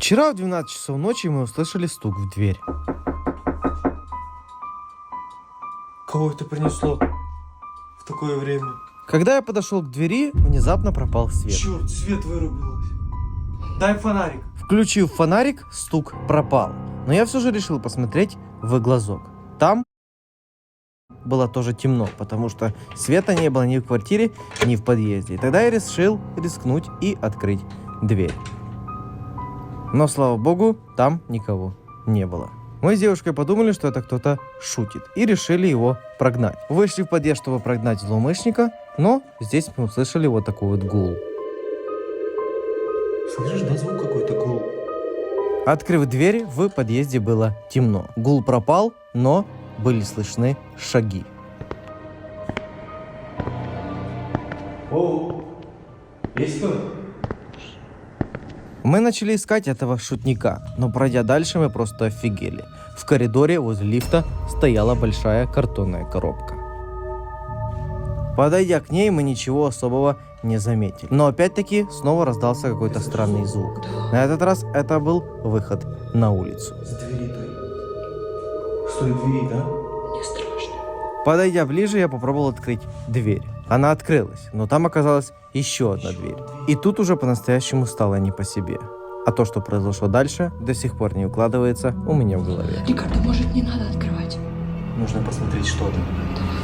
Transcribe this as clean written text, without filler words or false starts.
Вчера в 12 часов ночи мы услышали стук в дверь. Кого это принесло в такое время? Когда я подошел к двери, внезапно пропал свет. Черт, свет вырубилось. Дай фонарик. Включив фонарик, стук пропал. Но я все же решил посмотреть в глазок. Там было тоже темно, потому что света не было ни в квартире, ни в подъезде. И тогда я решил рискнуть и открыть дверь. Но, слава богу, там никого не было. Мы с девушкой подумали, что это кто-то шутит, и решили его прогнать. Вышли в подъезд, чтобы прогнать злоумышленника, но здесь мы услышали вот такой вот гул. Слышишь, да, звук какой-то гул? Открыв дверь, в подъезде было темно. Гул пропал, но были слышны шаги. О, есть кто? Мы начали искать этого шутника, но пройдя дальше, мы просто офигели. В коридоре возле лифта стояла большая картонная коробка. Подойдя к ней, мы ничего особого не заметили. Но опять-таки снова раздался какой-то странный звук. На этот раз это был выход на улицу. С двери той. С той двери, да? Мне страшно. Подойдя ближе, я попробовал открыть дверь. Она открылась, но там оказалась еще одна дверь. И тут уже по-настоящему стало не по себе. А то, что произошло дальше, до сих пор не укладывается у меня в голове. Рикардо, может, не надо открывать? Нужно посмотреть, что там. Давай.